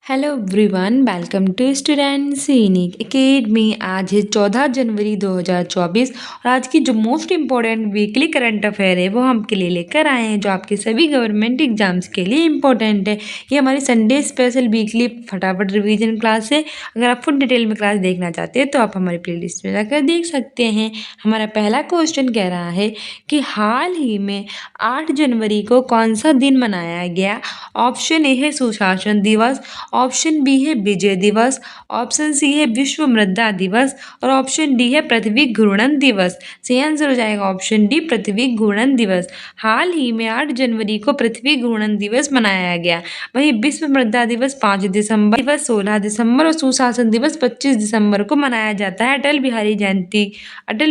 Hello everyone, welcome to students unique academy. आज है 14 जनवरी 2024 और आज की जो most important weekly current affair है वो हम आपके लिए लेकर आए हैं, जो आपके सभी गवर्नमेंट एग्जाम्स के लिए इम्पोर्टेंट है। ये हमारी संडे स्पेशल वीकली फटाफट रिवीजन क्लास है। अगर आप फुल डिटेल में क्लास देखना चाहते हैं तो आप हमारी प्लेलिस्ट में जाकर देख सकते हैं। हमारा पहला क्वेश्चन कह रहा है कि हाल ही में 8 जनवरी को कौन सा दिन मनाया गया। ऑप्शन ए है सुशासन दिवस, ऑप्शन बी है विजय दिवस, ऑप्शन सी है विश्व मृदा दिवस और ऑप्शन डी है पृथ्वी घूर्णन दिवस। सही आंसर हो जाएगा ऑप्शन डी, पृथ्वी घूर्णन दिवस। हाल ही में 8 जनवरी को पृथ्वी घूर्णन दिवस मनाया गया। वहीं विश्व मृदा दिवस 5 दिसंबर, दिवस 16 दिसंबर और सुशासन दिवस 25 दिसंबर को मनाया जाता है अटल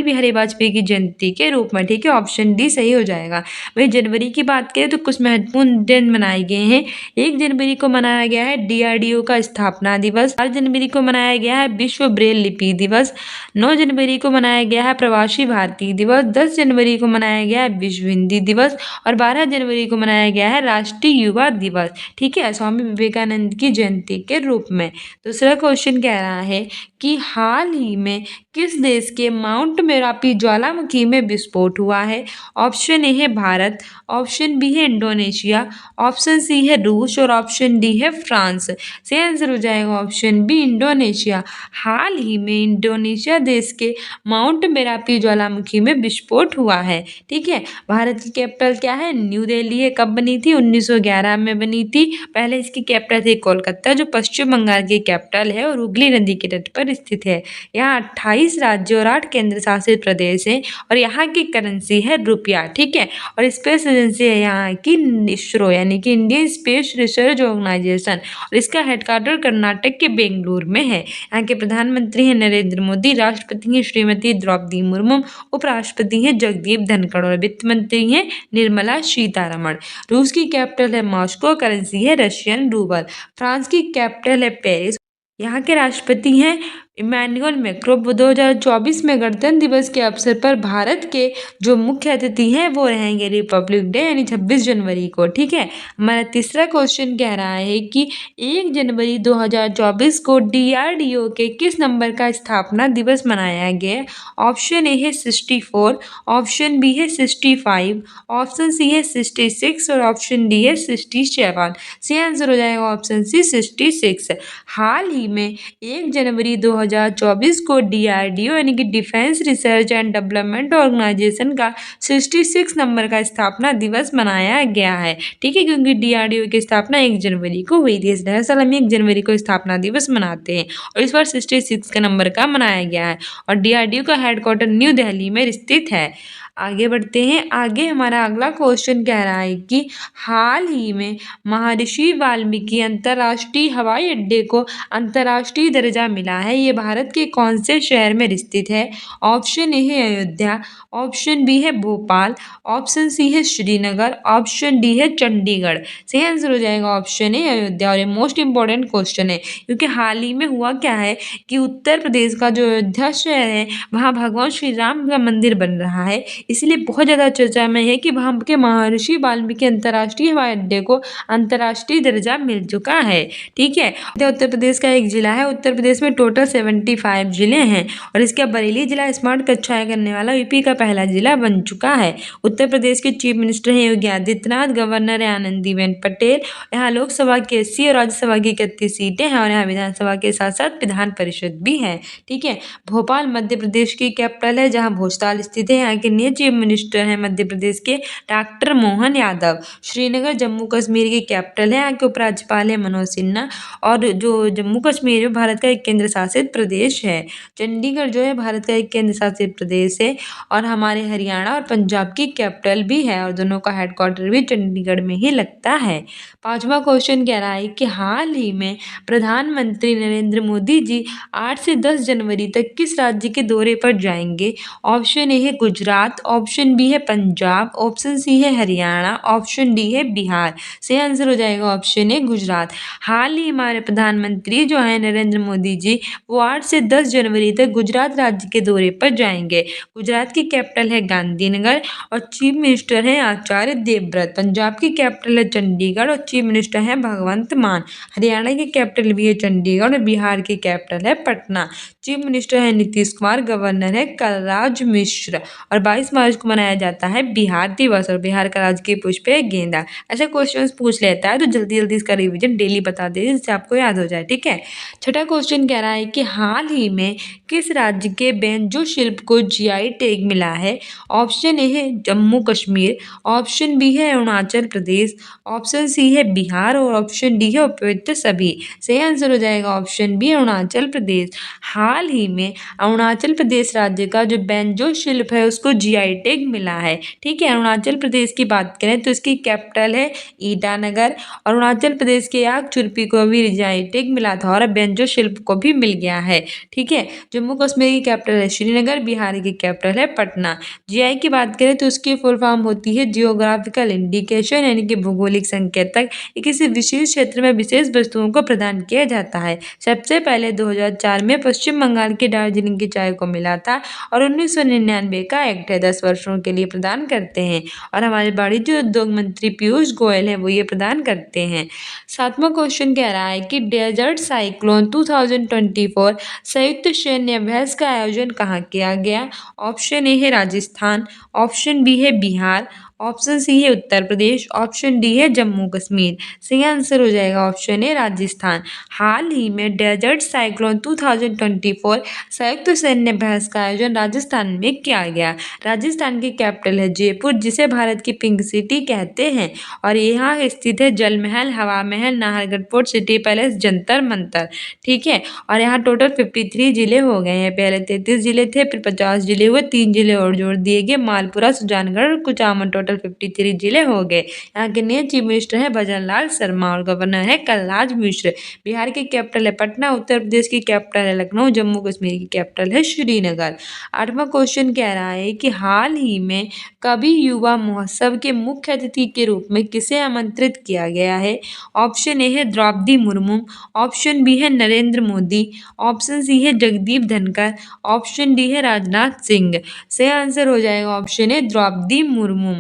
बिहारी वाजपेयी की जयंती के रूप में। ठीक है, ऑप्शन डी सही हो जाएगा। वही जनवरी की बात करें तो कुछ महत्वपूर्ण दिन मनाए गए हैं। 1 जनवरी को मनाया गया है डीआरडीओ का स्थापना दिवस। 4 जनवरी को मनाया गया है विश्व ब्रेल लिपि दिवस। 9 जनवरी को मनाया गया है प्रवासी भारतीय दिवस। 10 जनवरी को मनाया गया है विश्व हिंदी दिवस और 12 जनवरी को मनाया गया है राष्ट्रीय युवा दिवस। ठीक है, स्वामी विवेकानंद की जयंती के रूप में। दूसरा क्वेश्चन कह रहा है कि हाल ही में किस देश के माउंट मेरापी ज्वालामुखी में विस्फोट हुआ है। ऑप्शन ए है भारत, ऑप्शन बी है इंडोनेशिया, ऑप्शन सी है रूस और ऑप्शन डी है फ्रांस। सही आंसर हो जाएगा ऑप्शन बी, इंडोनेशिया। हाल ही में इंडोनेशिया देश के माउंट मेरापी ज्वालामुखी में विस्फोट हुआ है। ठीक है, भारत की कैपिटल क्या है? न्यू दिल्ली है। कब बनी थी? 1911 में बनी थी। पहले इसकी कैपिटल थी कोलकाता, जो पश्चिम बंगाल की कैपिटल है और हुगली नदी के तट पर स्थित है। यहाँ 28 राज्य और 8 केंद्र शासित प्रदेश हैं और यहाँ की करेंसी है रुपया। ठीक है, और स्पेस एजेंसी है यहाँ की इसरो, यानी कि इंडियन स्पेस रिसर्च ऑर्गेनाइजेशन, और इसका हेडक्वार्टर कर्नाटक के बेंगलुरु में है। यहाँ के प्रधानमंत्री हैं नरेंद्र मोदी, राष्ट्रपति हैं श्रीमती द्रौपदी मुर्मू, उपराष्ट्रपति हैं जगदीप धनखड़ और वित्त मंत्री हैं निर्मला सीतारमण। रूस की कैपिटल है मॉस्को, करेंसी है रशियन रूबल। फ्रांस की कैपिटल है पेरिस, यहाँ के राष्ट्रपति हैं इमैनुअल मैक्रों। 2024 में गणतंत्र दिवस के अवसर पर भारत के जो मुख्य अतिथि हैं वो रहेंगे रिपब्लिक डे, यानी 26 जनवरी को। ठीक है, हमारा तीसरा क्वेश्चन कह रहा है कि 1 जनवरी 2024 को डीआरडीओ के किस नंबर का स्थापना दिवस मनाया गया। ऑप्शन ए है 64, ऑप्शन बी है 65, ऑप्शन सी है 66 और ऑप्शन डी है 67। सही आंसर हो जाएगा ऑप्शन सी, 66। हाल ही में 1 जनवरी 2024 को डीआरडीओ यानी कि defence research and development organisation का 66 नंबर का स्थापना दिवस मनाया गया है। ठीक है, क्योंकि डीआरडीओ की स्थापना 1 जनवरी को हुई थी, इसलिए हर साल हम 1 जनवरी को स्थापना दिवस मनाते हैं और इस बार 66 का नंबर का मनाया गया है और डीआरडीओ का हेडक्वार्टर न्यू दिल्ली में स्थित है। आगे बढ़ते हैं। आगे हमारा अगला क्वेश्चन कह रहा है कि हाल ही में महर्षि वाल्मीकि अंतर्राष्ट्रीय हवाई अड्डे को अंतर्राष्ट्रीय दर्जा मिला है। ये भारत के कौन से शहर में स्थित है। ऑप्शन ए है अयोध्या, ऑप्शन बी है भोपाल, ऑप्शन सी है श्रीनगर, ऑप्शन डी है चंडीगढ़। सही आंसर हो जाएगा ऑप्शन ए अयोध्या। और ये मोस्ट इंपॉर्टेंट क्वेश्चन है क्योंकि हाल ही में हुआ क्या है कि उत्तर प्रदेश का जो अयोध्या शहर है वहाँ भगवान श्री राम का मंदिर बन रहा है, इसलिए बहुत ज़्यादा चर्चा में है कि वहाँ के महर्षि वाल्मीकि अंतर्राष्ट्रीय हवाई अड्डे को अंतर्राष्ट्रीय दर्जा मिल चुका है। ठीक है, उत्तर प्रदेश का एक जिला है। उत्तर प्रदेश में टोटल 75 जिले हैं और इसका बरेली जिला स्मार्ट कक्षाएं करने वाला यूपी का पहला जिला बन चुका है। उत्तर प्रदेश के चीफ मिनिस्टर हैं योगी आदित्यनाथ, गवर्नर है आनंदीबेन पटेल। यहाँ लोकसभा की 80 और राज्यसभा की 31 सीटें हैं और यहाँ विधानसभा के साथ साथ विधान परिषद भी है। ठीक है, भोपाल मध्य प्रदेश की कैपिटल है जहाँ भोजताल स्थित है। यहाँ के नए चीफ मिनिस्टर हैं मध्य प्रदेश के डॉक्टर मोहन यादव। श्रीनगर जम्मू कश्मीर की कैपिटल है। यहाँ के उपराज्यपाल है मनोज सिन्हा और जो जम्मू कश्मीर है भारत का एक केंद्र शासित प्रदेश है। चंडीगढ़ जो है भारत का एक केंद्र शासित प्रदेश है और हमारे हरियाणा और पंजाब की कैपिटल भी है और दोनों का हेडक्वार्टर भी चंडीगढ़ में ही लगता है। पांचवा क्वेश्चन कह रहा है कि हाल ही में प्रधानमंत्री नरेंद्र मोदी जी 8 से 10 जनवरी तक किस राज्य के दौरे पर जाएंगे। ऑप्शन ए है गुजरात, ऑप्शन बी है पंजाब, ऑप्शन सी है हरियाणा, ऑप्शन डी है बिहार। सही आंसर हो जाएगा ऑप्शन ए गुजरात। हाल ही हमारे प्रधानमंत्री जो है नरेंद्र मोदी जी, वो 8 से 10 जनवरी तक गुजरात राज्य के दौरे पर जाएंगे। गुजरात की कैपिटल है गांधीनगर और चीफ मिनिस्टर है आचार्य देवव्रत। पंजाब की कैपिटल है चंडीगढ़ और चीफ मिनिस्टर है भगवंत मान। हरियाणा की कैपिटल भी है चंडीगढ़ और बिहार की कैपिटल है पटना। चीफ मिनिस्टर है नीतीश कुमार, गवर्नर है कलराज मिश्र। और 22 मार्च को मनाया जाता है बिहार दिवस और बिहार का राजकीय पुष्प है गेंदा। ऐसे क्वेश्चंस पूछ लेता है तो जल्दी जल्दी इसका रिवीजन डेली बता दे जिससे आपको याद हो जाए, ठीक है। छठा क्वेश्चन कह रहा है कि हाल ही में किस राज्य के बैंजो शिल्प को जीआई टैग मिला है। ऑप्शन ए है जम्मू कश्मीर, ऑप्शन बी है अरुणाचल प्रदेश, ऑप्शन सी है बिहार और ऑप्शन डी है उपयुक्त सभी। सही आंसर हो जाएगा ऑप्शन बी अरुणाचल प्रदेश। हाल ही में अरुणाचल प्रदेश राज्य का जो बैंजो शिल्प है उसको जीआई टैग मिला है, ठीक है। अरुणाचल प्रदेश की बात करें तो इसकी कैपिटल है ईटानगर। अरुणाचल प्रदेश के आग चुरपी को भी जीआई टैग मिला था और बैंजो शिल्प को भी मिल गया है, ठीक है। जम्मू कश्मीर की कैपिटल है श्रीनगर, बिहार की कैपिटल है पटना। जीआई की बात करें तो उसकी फुल फॉर्म होती है जियोग्राफिकल इंडिकेशन, यानी कि भौगोलिक संकेतक। ये किसी विशेष क्षेत्र में विशेष वस्तुओं को प्रदान किया जाता है। सबसे पहले 2004 में पश्चिम बंगाल की दार्जिलिंग की चाय को मिला था और 1999 का एक्ट है 10 वर्षों के लिए प्रदान करते हैं। और हमारे वाणिज्य उद्योग मंत्री पीयूष गोयल हैं, वो ये प्रदान करते हैं। सातवां क्वेश्चन कह रहा है कि डेजर्ट साइक्लोन 2024 संयुक्त सैन्य अभ्यास का आयोजन कहाँ किया गया। ऑप्शन ए है राजस्थान, ऑप्शन बी है बिहार, ऑप्शन सी है उत्तर प्रदेश, ऑप्शन डी है जम्मू कश्मीर। सही आंसर हो जाएगा ऑप्शन ए राजस्थान। हाल ही में डेजर्ट साइक्लोन 2024 संयुक्त सैन्य अभ्यास का आयोजन राजस्थान में किया गया। राजस्थान की कैपिटल है जयपुर, जिसे भारत की पिंक सिटी कहते हैं और यहाँ स्थित है जल महल, हवा महल, Nahargarh fort, city palace, Jantar Mantar, ठीक है। और यहाँ टोटल 53 जिले हो गए हैं। पहले 33 जिले थे, फिर 50 जिले हुए, 3 जिले और जोड़ दिए गए, मालपुरा, सुजानगढ़ और कुचामन, टोटल 53 जिले हो गए। यहाँ के नए चीफ मिनिस्टर है भजनलाल शर्मा और गवर्नर है कलराज मिश्र। बिहार की कैपिटल है पटना, उत्तर प्रदेश की कैपिटल है लखनऊ, जम्मू कश्मीर की कैपिटल है श्रीनगर। आठवां क्वेश्चन कह रहा है कि हाल ही में कभी युवा महोत्सव के मुख्य अतिथि के रूप में किसे आमंत्रित किया गया है। ऑप्शन ए है द्रौपदी मुर्मू, ऑप्शन बी है नरेंद्र मोदी, ऑप्शन सी है जगदीप धनखड़, ऑप्शन डी है राजनाथ सिंह। सही आंसर हो जाएगा ऑप्शन ए द्रौपदी मुर्मू,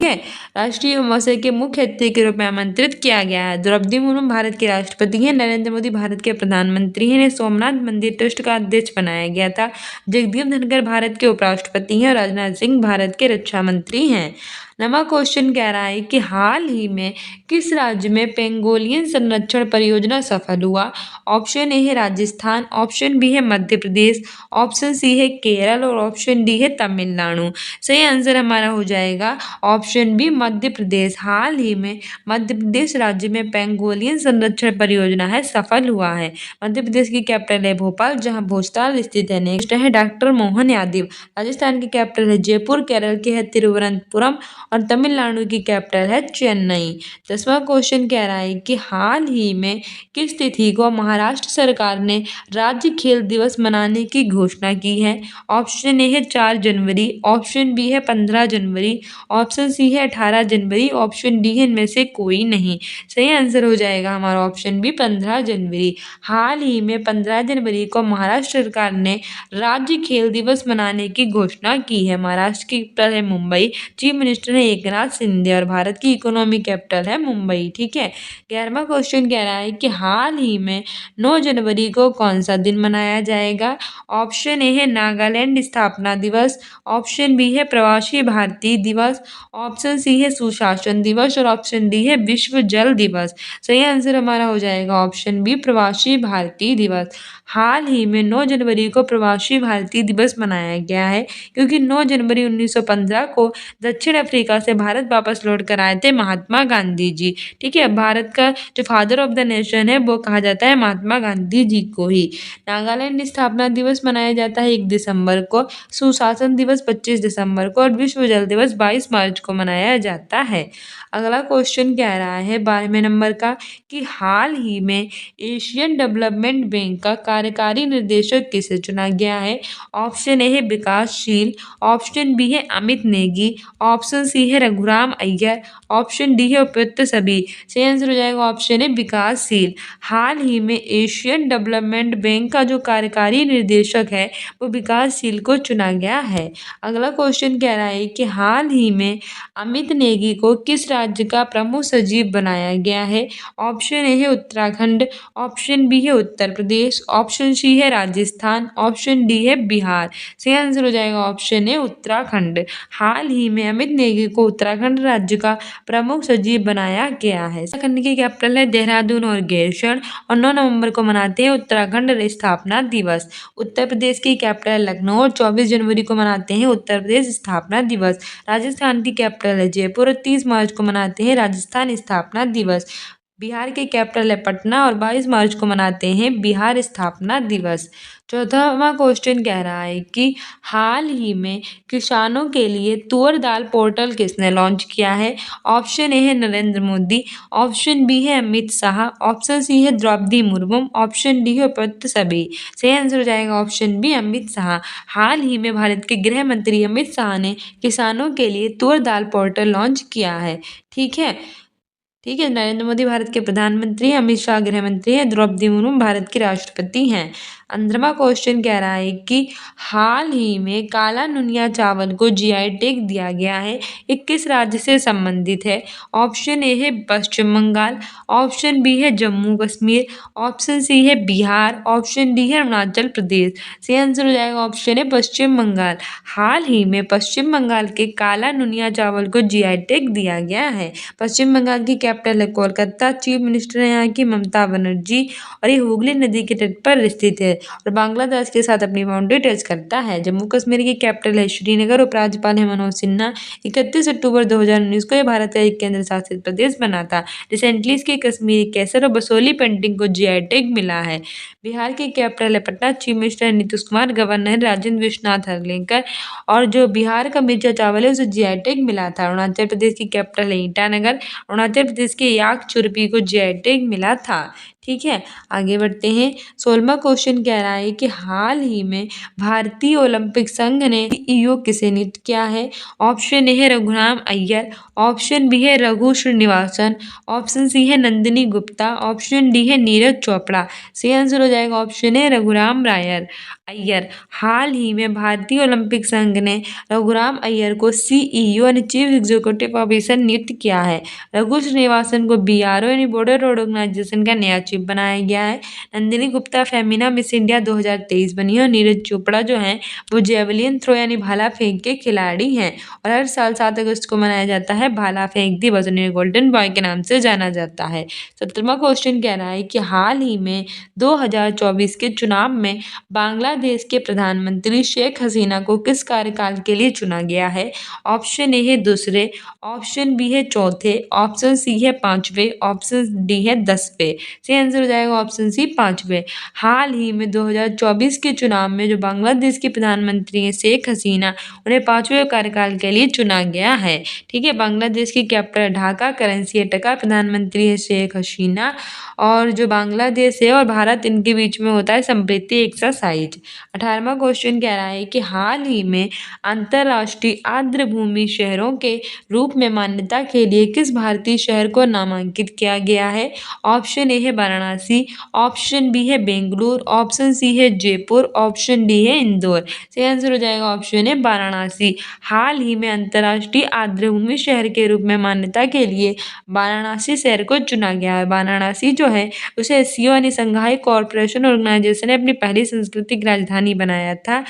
ठीक है। राष्ट्रीय युवा महोत्सव के मुख्य अतिथि के रूप में आमंत्रित किया गया है। द्रौपदी मुर्मू भारत के राष्ट्रपति हैं, नरेंद्र मोदी भारत के प्रधानमंत्री हैं, इन्हें सोमनाथ मंदिर ट्रस्ट का अध्यक्ष बनाया गया था। जगदीप धनखड़ भारत के उपराष्ट्रपति हैं और राजनाथ सिंह भारत के रक्षा मंत्री हैं। नवा क्वेश्चन कह रहा है कि हाल ही में किस राज्य में पेंगोलियन संरक्षण परियोजना सफल हुआ। ऑप्शन ए है राजस्थान, ऑप्शन बी है मध्य प्रदेश, ऑप्शन सी है केरल और ऑप्शन डी है तमिलनाडु। सही आंसर हमारा हो जाएगा ऑप्शन बी मध्य प्रदेश। हाल ही में मध्य प्रदेश राज्य में पेंगोलियन संरक्षण परियोजना है सफल हुआ है। मध्य प्रदेश की कैपिटल है भोपाल, जहाँ भोजताल स्थित है। नेक्स्ट है डॉक्टर मोहन यादव। राजस्थान की कैपिटल है जयपुर, केरल के है तिरुवनंतपुरम और तमिलनाडु की कैपिटल है चेन्नई। 10वां क्वेश्चन कह रहा है कि हाल ही में किस तिथि को महाराष्ट्र सरकार ने राज्य खेल दिवस मनाने की घोषणा की है। ऑप्शन ए है 4 जनवरी, ऑप्शन बी है 15 जनवरी, ऑप्शन सी है 18 जनवरी, ऑप्शन डी है इनमें से कोई नहीं। सही आंसर हो जाएगा हमारा ऑप्शन बी 15 जनवरी। हाल ही में 15 जनवरी को महाराष्ट्र सरकार ने राज्य खेल दिवस मनाने की घोषणा की है। महाराष्ट्र की कैपिटल है मुंबई, चीफ मिनिस्टर है एकनाथ शिंदे और भारत की इकोनॉमी कैपिटल है मुंबई, ठीक है। 11वां क्वेश्चन कह रहा है कि हाल ही में 9 जनवरी को कौन सा दिन मनाया जाएगा। ऑप्शन ए है नागालैंड स्थापना दिवस, ऑप्शन बी है प्रवासी भारतीय दिवस, ऑप्शन सी है सुशासन दिवस और ऑप्शन डी है विश्व जल दिवस। सही आंसर हमारा हो जाएगा ऑप्शन बी प्रवासी भारतीय दिवस। हाल ही में 9 जनवरी को प्रवासी भारतीय दिवस मनाया गया है क्योंकि 9 जनवरी 1915 को दक्षिण अफ्रीका अमेरिका से भारत वापस लौट कर आए थे? महात्मा गांधी जी। ठीक है, भारत का जो फादर ऑफ द नेशन है वो कहा जाता है महात्मा गांधी जी को ही। नागालैंड स्थापना दिवस मनाया जाता है 1 दिसंबर को, सुशासन दिवस 25 दिसंबर को और विश्व जल दिवस 22 मार्च को मनाया जाता है। अगला क्वेश्चन कह रहा है 12वें नंबर का कि हाल ही में एशियन डेवलपमेंट बैंक का कार्यकारी निर्देशक किसे चुना गया है? ऑप्शन ए है विकासशील, ऑप्शन बी है अमित नेगी, ऑप्शन सी है रघुराम अय्यर, ऑप्शन डी है उपयुक्त सभी। सही आंसर हो जाएगा ऑप्शन है विकासशील। हाल ही में एशियन डेवलपमेंट बैंक का जो कार्यकारी निर्देशक है वो विकासशील को चुना गया है। अगला क्वेश्चन कह रहा है कि हाल ही में अमित नेगी को किस राज्य का प्रमुख सचिव बनाया गया है? ऑप्शन ए है उत्तराखंड, ऑप्शन बी है उत्तर प्रदेश, ऑप्शन सी है राजस्थान, ऑप्शन डी है बिहार। सही आंसर हो जाएगा ऑप्शन ए उत्तराखंड। हाल ही में अमित नेगी को उत्तराखंड राज्य का प्रमुख सचिव बनाया गया है। उत्तराखंड की कैपिटल है देहरादून और गैरसैंण और 9 नवंबर को मनाते हैं उत्तराखंड स्थापना दिवस। उत्तर प्रदेश की कैपिटल लखनऊ और 24 जनवरी को मनाते हैं उत्तर प्रदेश स्थापना दिवस। राजस्थान की कैपिटल है जयपुर और 30 मार्च को मनाते हैं राजस्थान स्थापना दिवस। बिहार की कैपिटल है पटना और 22 मार्च को मनाते हैं बिहार स्थापना दिवस। 14वां क्वेश्चन कह रहा है कि हाल ही में किसानों के लिए तुअर दाल पोर्टल किसने लॉन्च किया है? ऑप्शन ए है नरेंद्र मोदी, ऑप्शन बी है अमित शाह, ऑप्शन सी है द्रौपदी मुर्मू, ऑप्शन डी है उपयुक्त सभी। सही आंसर हो जाएगा ऑप्शन बी अमित शाह। हाल ही में भारत के गृह मंत्री अमित शाह ने किसानों के लिए तुअर दाल पोर्टल लॉन्च किया है। ठीक है, ठीक है। नरेंद्र मोदी भारत के प्रधानमंत्री हैं, अमित शाह गृह मंत्री हैं, द्रौपदी मुर्मू भारत की राष्ट्रपति हैं। 15वां क्वेश्चन कह रहा है कि हाल ही में काला नुनिया चावल को जीआई टैग दिया गया है, ये किस राज्य से संबंधित है? ऑप्शन ए है पश्चिम बंगाल, ऑप्शन बी है जम्मू कश्मीर, ऑप्शन सी है बिहार, ऑप्शन डी है अरुणाचल प्रदेश। सही आंसर हो जाएगा ऑप्शन है पश्चिम बंगाल। हाल ही में पश्चिम बंगाल के काला नुनिया चावल को जीआई टैग दिया गया है। पश्चिम बंगाल की कैपिटल है कोलकाता, चीफ मिनिस्टर है यहाँ की ममता बनर्जी और ये हुगली नदी के तट पर स्थित है और बांग्लादेश के साथ अपनी बाउंड्री टच करता है। जम्मू कश्मीर की कैपिटल है श्रीनगर, उपराज्यपाल है मनोज सिन्हा। 31 अक्टूबर 2019 को यह भारत का एक केंद्र शासित प्रदेश बना था। रिसेंटली इसके कश्मीरी केसर और बसोली पेंटिंग को जीआई टैग मिला है। बिहार की कैपिटल है Patna, chief minister Nitish Kumar, governor Rajendra Vishwanath Arlekar और जो बिहार का मिर्चा चावल है उसे जीआई टैग मिला था। अरुणाचल प्रदेश की कैपिटल है ईटानगर, अरुणाचल प्रदेश के याक चुरपी को जीआई टैग मिला था। ठीक है, आगे बढ़ते हैं। 16वां क्वेश्चन कह रहा है कि हाल ही में भारतीय ओलंपिक संघ ने सीईओ किसे नियुक्त किया है? ऑप्शन ए है रघुराम अय्यर, ऑप्शन बी है रघु श्रीनिवासन, ऑप्शन सी है नंदिनी गुप्ता, ऑप्शन डी है नीरज चोपड़ा। सही आंसर हो जाएगा ऑप्शन है रघुराम अय्यर। हाल ही में भारतीय ओलंपिक संघ ने रघुराम अय्यर को सीईओ यानी चीफ एग्जीक्यूटिव ऑफिसर नियुक्त किया है। रघु श्रीनिवासन को बीआरओ यानी बॉर्डर रोड ऑर्गेनाइजेशन का नया चीफ बनाया गया है। नंदिनी गुप्ता फेमिना मिस इंडिया 2023 बनी है और नीरज चोपड़ा जो हैं वो जेवलिन थ्रो यानी भाला फेंक के खिलाड़ी हैं और हर साल 7 अगस्त को मनाया जाता है भाला फेंक दिवस, उन्हें गोल्डन बॉय के नाम से जाना जाता है। 17वां क्वेश्चन कह रहा है कि हाल ही में 2024 के चुनाव में बांग्लादेश के प्रधानमंत्री शेख हसीना को किस कार्यकाल के लिए चुना गया है? ऑप्शन ए है दूसरे, ऑप्शन बी है चौथे, ऑप्शन सी है पांचवे, ऑप्शन डी है 10वें। सही आंसर हो जाएगा ऑप्शन सी 5वें। हाल ही में 2024 के चुनाव में जो बांग्लादेश के प्रधानमंत्री हैं शेख हसीना, उन्हें 5वें कार्यकाल के लिए चुना गया है। ठीक है, बांग्लादेश की कैपिटल ढाका, करेंसी है टका, प्रधानमंत्री है शेख हसीना और जो बांग्लादेश है और भारत इनके बीच में होता है संप्रीति एक्सरसाइज। 18वां क्वेश्चन कह रहा है कि हाल ही में अंतर्राष्ट्रीय आर्द्रभूमि शहरों के रूप में मान्यता के लिए किस भारतीय शहर को नामांकित किया गया है? ऑप्शन ए है वाराणसी, ऑप्शन बी है बेंगलुरु, ऑप्शन सी है जयपुर, ऑप्शन डी है इंदौर। सही आंसर हो जाएगा ऑप्शन है वाराणसी। हाल ही में अंतर्राष्ट्रीय आर्द्रभूमि शहर के रूप में मान्यता के लिए वाराणसी शहर को चुना गया है। वाराणसी जो है उसे एससीओ यानी संघाई कोऑपरेशन ऑर्गेनाइजेशन ने अपनी पहली सांस्कृतिक राजधानी बनाया था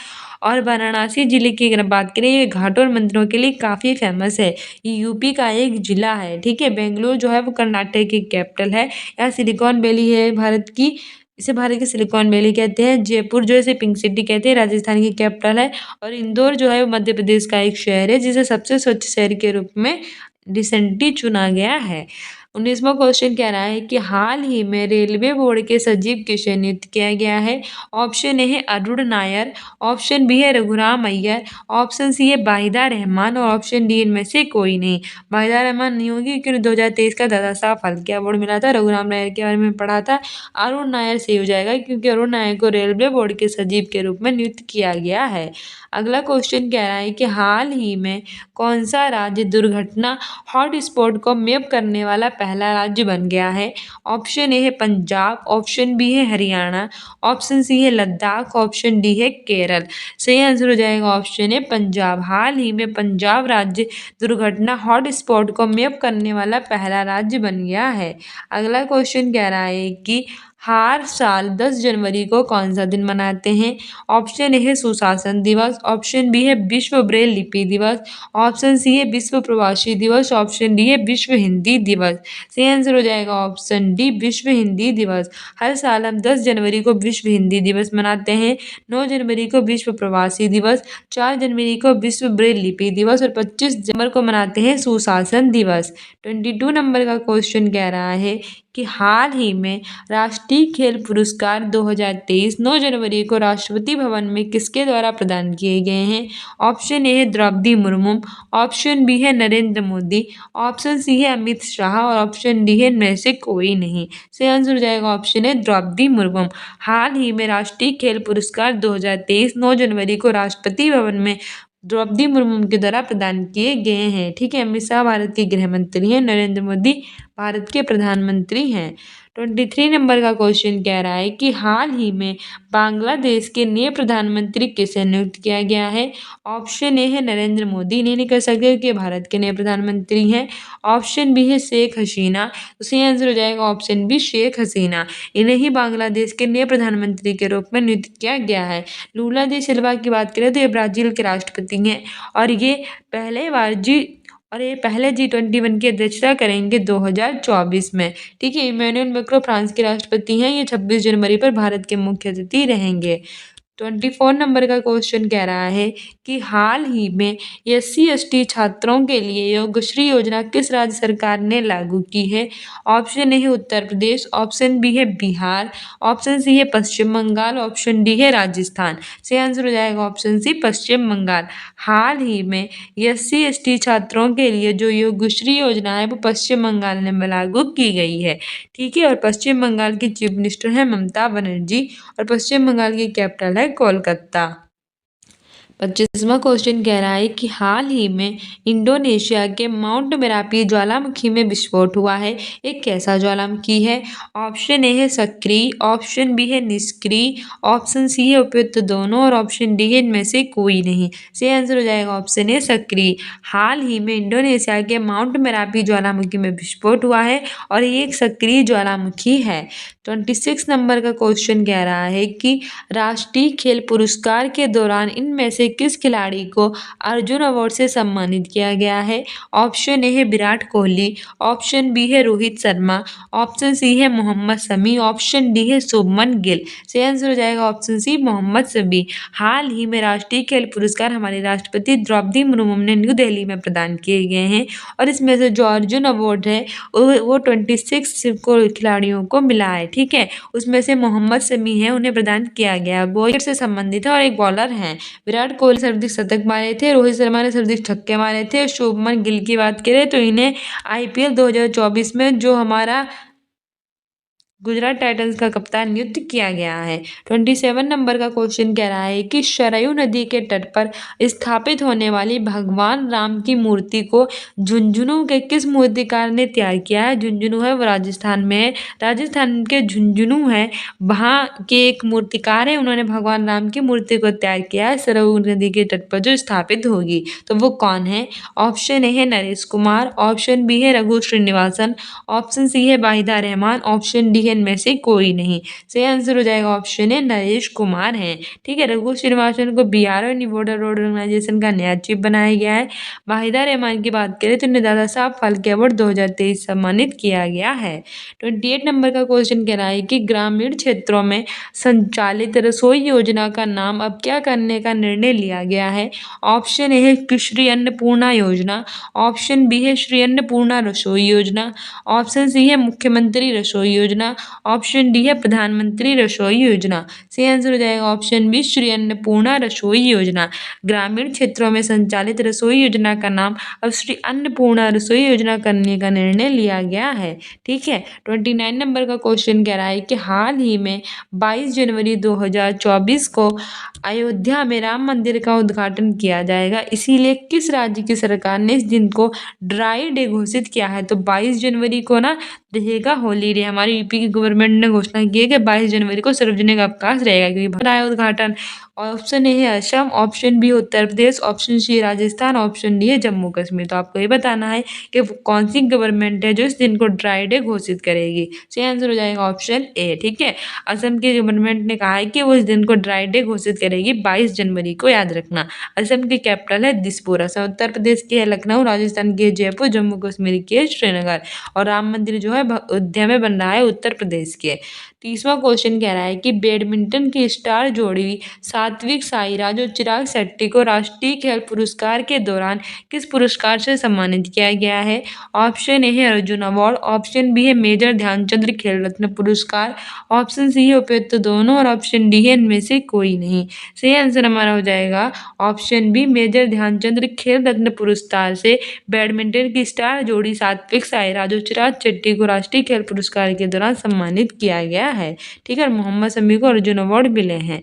और वाराणसी जिले की अगर बात करें ये घाटों और मंदिरों के लिए काफ़ी फेमस है। ये यूपी का एक जिला है। ठीक है, बेंगलुरु जो है वो कर्नाटक की कैपिटल है। यहाँ सिलिकॉन वैली है भारत की इसे भारत की सिलिकॉन वैली कहते हैं। जयपुर जो है इसे पिंक सिटी कहते हैं, राजस्थान की कैपिटल है। और इंदौर जो है वो मध्य प्रदेश का एक शहर है, जिसे सबसे स्वच्छ शहर के रूप में रिसेंटली चुना गया है। 19वां क्वेश्चन कह रहा है कि हाल ही में रेलवे बोर्ड के सचिव किसे नियुक्त किया गया है। ऑप्शन ए है अरुण नायर, ऑप्शन बी है रघुराम अय्यर, ऑप्शन सी है वाहिदा रहमान और ऑप्शन डी इनमें से कोई नहीं। वाहिदा रहमान नहीं होगी क्योंकि 2023 का दादा साहब फाल्के अवार्ड मिला था। रघुराम नायर के बारे में पढ़ा था। अरुण नायर सही हो जाएगा क्योंकि अरुण नायर को रेलवे बोर्ड के सचिव के रूप में नियुक्त किया गया है। अगला क्वेश्चन कह रहा है कि हाल ही में कौन सा राज्य दुर्घटना हॉटस्पॉट को मैप करने वाला पहला राज्य बन गया है। ऑप्शन ए है पंजाब, ऑप्शन बी है हरियाणा, ऑप्शन सी है लद्दाख, ऑप्शन डी है केरल। सही आंसर हो जाएगा ऑप्शन ए पंजाब। हाल ही में पंजाब राज्य दुर्घटना हॉटस्पॉट को मैप करने वाला पहला राज्य बन गया है। अगला क्वेश्चन कह रहा है कि हर साल 10 जनवरी को कौन सा दिन मनाते हैं। ऑप्शन ए है सुशासन दिवस, ऑप्शन बी है विश्व ब्रेल लिपि दिवस, ऑप्शन सी है विश्व प्रवासी दिवस, ऑप्शन डी है विश्व हिंदी दिवस। सही आंसर हो जाएगा ऑप्शन डी विश्व हिंदी दिवस। हर साल हम 10 जनवरी को विश्व हिंदी दिवस मनाते हैं, 9 जनवरी को विश्व प्रवासी दिवस, 4 जनवरी को विश्व ब्रेल लिपि दिवस और 25 दिसंबर को मनाते हैं सुशासन दिवस। 22 नंबर का क्वेश्चन कह रहा है कि हाल ही में राष्ट्रीय खेल पुरस्कार 2023 9 जनवरी को राष्ट्रपति भवन में किसके द्वारा प्रदान किए गए हैं। ऑप्शन ए है द्रौपदी मुर्मू, ऑप्शन बी है नरेंद्र मोदी, ऑप्शन सी है अमित शाह और ऑप्शन डी है इनमें से कोई नहीं। सही आंसर हो जाएगा ऑप्शन है द्रौपदी मुर्मू। हाल ही में राष्ट्रीय खेल पुरस्कार 2023 9 जनवरी को राष्ट्रपति भवन में द्रौपदी मुर्मू के द्वारा प्रदान किए गए हैं। ठीक है, अमित शाह भारत के गृह मंत्री हैं, नरेंद्र मोदी भारत के प्रधानमंत्री हैं। 23 नंबर का क्वेश्चन कह रहा है कि हाल ही में बांग्लादेश के नए प्रधानमंत्री किसे नियुक्त किया गया है। ऑप्शन ए है नरेंद्र मोदी, नहीं कर सकते कि भारत के नए प्रधानमंत्री हैं। ऑप्शन बी है शेख हसीना, तो सही आंसर हो जाएगा ऑप्शन बी शेख हसीना। इन्हें ही बांग्लादेश के नए प्रधानमंत्री के रूप में नियुक्त किया गया है। लूला दी सिल्वा की बात करें तो ये ब्राजील के राष्ट्रपति हैं और ये पहले G21 की अध्यक्षता करेंगे 2024 में। ठीक है, इमैनुअल मैक्रों फ्रांस के राष्ट्रपति हैं, ये 26 जनवरी पर भारत के मुख्य अतिथि रहेंगे। 24 नंबर का क्वेश्चन कह रहा है कि हाल ही में SC/ST छात्रों के लिए योगश्री योजना किस राज्य सरकार ने लागू की है। ऑप्शन ए है उत्तर प्रदेश, ऑप्शन बी है बिहार, ऑप्शन सी है पश्चिम बंगाल, ऑप्शन डी है राजस्थान। सही आंसर हो जाएगा ऑप्शन सी पश्चिम बंगाल। हाल ही में SC/ST छात्रों के लिए जो योगश्री योजना है वो पश्चिम बंगाल में लागू की गई है। ठीक है, और पश्चिम बंगाल की चीफ मिनिस्टर है ममता बनर्जी और पश्चिम बंगाल की कैपिटल है कोलकाता। 25वां क्वेश्चन कह रहा है कि हाल ही में इंडोनेशिया के माउंट मेरापी ज्वालामुखी में विस्फोट हुआ है, एक कैसा ज्वालामुखी है। ऑप्शन ए है सक्रिय, ऑप्शन बी है निष्क्रिय, ऑप्शन सी है उपयुक्त दोनों और ऑप्शन डी है इनमें से कोई नहीं। सही आंसर हो जाएगा ऑप्शन ए सक्रिय। हाल ही में इंडोनेशिया के माउंट मेरापी ज्वालामुखी में विस्फोट हुआ है और ये एक सक्रिय ज्वालामुखी है। 26 नंबर का क्वेश्चन कह रहा है कि राष्ट्रीय खेल पुरस्कार के दौरान इनमें से किस खिलाड़ी को अर्जुन अवार्ड से सम्मानित किया गया है। ऑप्शन ए है विराट कोहली, ऑप्शन बी है रोहित शर्मा, ऑप्शन सी है मोहम्मद शमी, ऑप्शन डी है शुभमन गिल। सही आंसर हो जाएगा ऑप्शन सी मोहम्मद शमी। हाल ही में राष्ट्रीय खेल पुरस्कार हमारे राष्ट्रपति द्रौपदी मुर्मू ने न्यू दिल्ली में प्रदान किए गए हैं और इसमें से जो अर्जुन अवार्ड है वो 26 खिलाड़ियों को मिला है। ठीक है, उसमें से मोहम्मद शमी है, उन्हें प्रदान किया गया। बॉलर से संबंधित है और एक बॉलर हैं। विराट कोहली सर्वाधिक शतक मारे थे, रोहित शर्मा ने सर्वाधिक छक्के मारे थे। शुभमन गिल की बात करें तो इन्हें IPL 2024 में जो हमारा गुजरात टाइटंस का कप्तान नियुक्त किया गया है। 27 नंबर का क्वेश्चन कह रहा है कि सरयू नदी के तट पर स्थापित होने वाली भगवान राम की मूर्ति को झुंझुनू के किस मूर्तिकार ने तैयार किया है। झुंझुनू है वो राजस्थान में है, राजस्थान के झुंझुनू है, वहाँ के एक मूर्तिकार है, उन्होंने भगवान राम की मूर्ति को तैयार किया है सरयू नदी के तट पर जो स्थापित होगी। तो वो कौन है। ऑप्शन ए है नरेश कुमार, ऑप्शन बी है रघु श्रीनिवासन, ऑप्शन सी है वाहिदा रहमान, ऑप्शन डी इनमें से कोई नहीं। सही आंसर हो जाएगा ऑप्शन ए नरेश कुमार हैं। ठीक है, रघु श्रीनिवासन को बीआरओ बोर्डर रोड ऑर्गेनाइजेशन का नया चीफ बनाया गया है। वाहिदा रहमान की बात करें तो इन्हें दादा साहब फाल्के अवार्ड 2023 सम्मानित किया गया है। 28 नंबर का क्वेश्चन कह रहा है कि ग्रामीण क्षेत्रों में संचालित रसोई योजना का नाम अब क्या करने का निर्णय लिया गया है। ऑप्शन ए है श्री अन्नपूर्णा योजना, ऑप्शन बी है श्री अन्नपूर्णा रसोई योजना, ऑप्शन सी है मुख्यमंत्री रसोई योजना, ऑप्शन डी है प्रधानमंत्री रसोई योजना। सही आंसर हो जाएगा ऑप्शन बी श्री अन्नपूर्णा रसोई योजना। ग्रामीण क्षेत्रों में संचालित रसोई योजना का नाम अब श्री अन्नपूर्णा रसोई योजना करने का निर्णय लिया गया है। ठीक है, 29 नंबर का क्वेश्चन कह रहा है कि हाल ही में 22 जनवरी 2024 को अयोध्या में राम मंदिर का उद्घाटन किया जाएगा, इसीलिए किस राज्य की सरकार ने इस दिन को ड्राई डे घोषित किया है। तो 22 जनवरी को ना रहेगा होली डे। हमारी यूपी की गवर्नमेंट ने घोषणा की है कि 22 जनवरी को सार्वजनिक अवकाश रहेगा, क्योंकि रहा है उद्घाटन। ऑप्शन ए है Assam, option B Uttar Pradesh, option C Rajasthan, option D है जम्मू कश्मीर। तो आपको ये बताना है कि कौन सी गवर्नमेंट है जो इस दिन को ड्राई डे घोषित करेगी। सही आंसर हो जाएगा ऑप्शन ए। ठीक है, असम की गवर्नमेंट ने कहा है कि वो इस दिन को ड्राई डे घोषित करेगी 22 जनवरी को, याद रखना। असम की कैपिटल है दिसपुर। असम उत्तर प्रदेश की है लखनऊ, राजस्थान की है जयपुर, जम्मू कश्मीर की है श्रीनगर, और राम मंदिर जो है अयोध्या में बन रहा है उत्तर प्रदेश के। 30वां क्वेश्चन कह रहा है कि बैडमिंटन की स्टार जोड़ी सात्विक साईराज और चिराग शेट्टी को राष्ट्रीय खेल पुरस्कार के दौरान किस पुरस्कार से सम्मानित किया गया है। ऑप्शन ए है अर्जुन अवार्ड, ऑप्शन बी है मेजर ध्यानचंद्र खेल रत्न पुरस्कार, ऑप्शन सी है उपयुक्त दोनों, और ऑप्शन डी है इनमें से कोई नहीं। सही आंसर हमारा हो जाएगा ऑप्शन बी मेजर ध्यानचंद्र खेल रत्न पुरस्कार से बैडमिंटन की स्टार जोड़ी सात्विक साईराज और चिराग शेट्टी को राष्ट्रीय खेल पुरस्कार के दौरान सम्मानित किया गया है। ठीक है, मोहम्मद शमी को अर्जुन अवार्ड मिले हैं।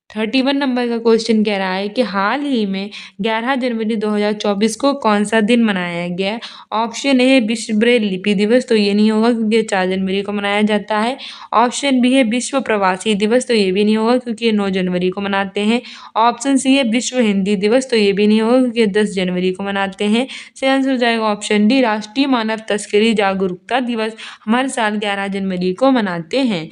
31 नंबर का क्वेश्चन कह रहा है कि हाल ही में 11 जनवरी 2024 को कौन सा दिन मनाया गया। ऑप्शन ए है विश्व ब्रेल लिपि दिवस, तो ये नहीं होगा क्योंकि 4 जनवरी को मनाया जाता है। ऑप्शन बी है विश्व प्रवासी दिवस, तो ये भी नहीं होगा क्योंकि ये 9 जनवरी को मनाते हैं। ऑप्शन सी है विश्व हिंदी दिवस, तो ये भी नहीं होगा क्योंकि 10 जनवरी को मनाते हैं। सही आंसर हो जाएगा ऑप्शन डी राष्ट्रीय मानव तस्करी जागरूकता दिवस हर साल 11 जनवरी को मनाते हैं।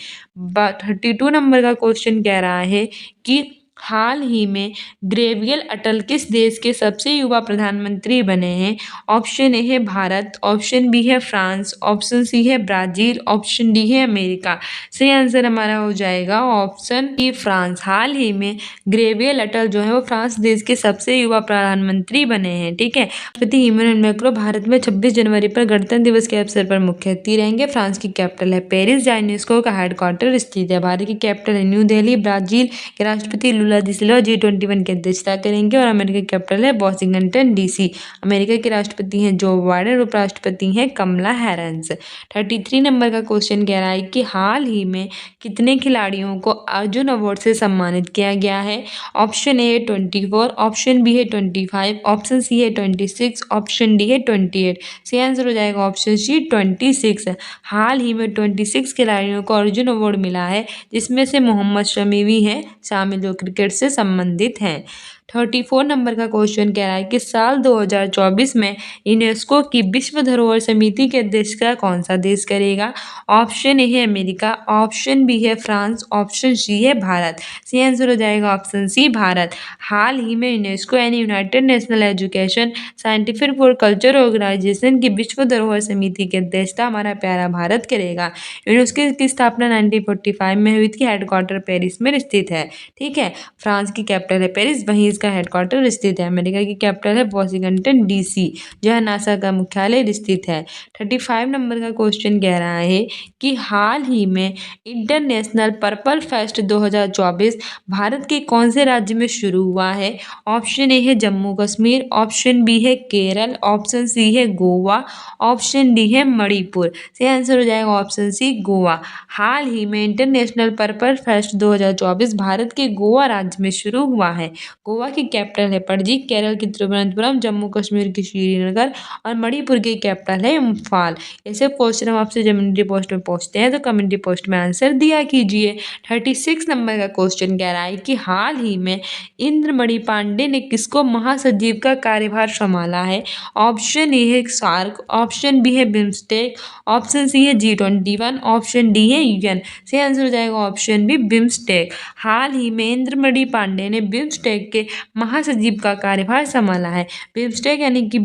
32 नंबर का क्वेश्चन कह रहा है कि हाल ही में गैब्रियल अटल किस देश के सबसे युवा प्रधानमंत्री बने हैं। ऑप्शन ए है भारत, ऑप्शन बी है फ्रांस, ऑप्शन सी है ब्राजील, ऑप्शन डी है अमेरिका। सही आंसर हमारा हो जाएगा ऑप्शन बी फ्रांस। हाल ही में गैब्रियल अटल जो है वो फ्रांस देश के सबसे युवा प्रधानमंत्री बने हैं। ठीक है, राष्ट्रपति इमैनुअल मैक्रों भारत में 26 जनवरी पर गणतंत्र दिवस के अवसर पर मुख्य अतिथि रहेंगे। फ्रांस की कैपिटल है पेरिस, जहाँ यूनेस्को का हेडक्वार्टर स्थित है। भारत की कैपिटल है न्यू दिल्ली। ब्राजील के राष्ट्रपति लुला डी सिल्वा G21 की अध्यक्षता करेंगे, और अमेरिका की कैपिटल है वॉशिंगटन DC। अमेरिका के राष्ट्रपति हैं जो बाइडेन, उपराष्ट्रपति हैं कमला हैरिस। 33 नंबर का क्वेश्चन कह रहा है कि हाल ही में कितने खिलाड़ियों को अर्जुन अवार्ड से सम्मानित किया गया है। ऑप्शन ए है 24, ऑप्शन बी है 25, ऑप्शन सी है 26, ऑप्शन डी है 28। सही आंसर हो जाएगा ऑप्शन सी 26। हाल ही में 26 खिलाड़ियों को अर्जुन अवार्ड मिला है, जिसमें से मोहम्मद शमी भी हैं शामिल जो क्रिकेट से संबंधित हैं। 34 नंबर का क्वेश्चन कह रहा है कि साल 2024 में यूनेस्को की विश्व धरोहर समिति की अध्यक्षता कौन सा देश करेगा। ऑप्शन ए है अमेरिका, ऑप्शन बी है फ्रांस, ऑप्शन सी है भारत। सही आंसर हो जाएगा ऑप्शन सी भारत। हाल ही में यूनेस्को यानी यूनाइटेड नेशनल एजुकेशन साइंटिफिक और कल्चर ऑर्गेनाइजेशन की विश्व धरोहर समिति की अध्यक्षता हमारा प्यारा भारत करेगा। यूनेस्को की स्थापना 1945 में हुई थी। हेडक्वार्टर पेरिस में स्थित है। ठीक है, फ्रांस की कैपिटल है पेरिस, वहीं इसका हेडक्वार्टर स्थित है। अमेरिका की कैपिटल है वॉशिंगटन DC, जहां नासा का मुख्यालय स्थित है। 35 नंबर का क्वेश्चन कह रहा है कि हाल ही में इंटरनेशनल पर्पल फेस्ट 2024 भारत के कौन से राज्य में शुरू हुआ है। ऑप्शन ए है जम्मू कश्मीर, ऑप्शन बी है केरल, ऑप्शन सी है गोवा, ऑप्शन डी है मणिपुर। सही आंसर हो जाएगा ऑप्शन सी गोवा। हाल ही में इंटरनेशनल पर्पल फेस्ट 2024 भारत के गोवा राज्य में शुरू हुआ है। गोवा गोवा की कैपिटल है पणजी, केरल की तिरुवनंतपुरम, जम्मू कश्मीर की श्रीनगर और मणिपुर की कैपिटल है इम्फाल। ऐसे क्वेश्चन हम आपसे कम्युनिटी पोस्ट में पूछते हैं तो कम्युनिटी पोस्ट में आंसर दिया कीजिए। 36 नंबर का क्वेश्चन कह रहा है कि हाल ही में इंद्रमणि पांडे ने किसको महासचिव का कार्यभार संभाला है। ऑप्शन ए है सार्क, ऑप्शन बी है बिम्स्टेक, ऑप्शन सी है G21, ऑप्शन डी है यूएन। सही आंसर हो जाएगा ऑप्शन बी बिम्स्टेक। हाल ही में इंद्रमणि पांडे ने बिम्स्टेक के महासचिव का कार्यभार संभाला है। बिम्स्टेक यानी कि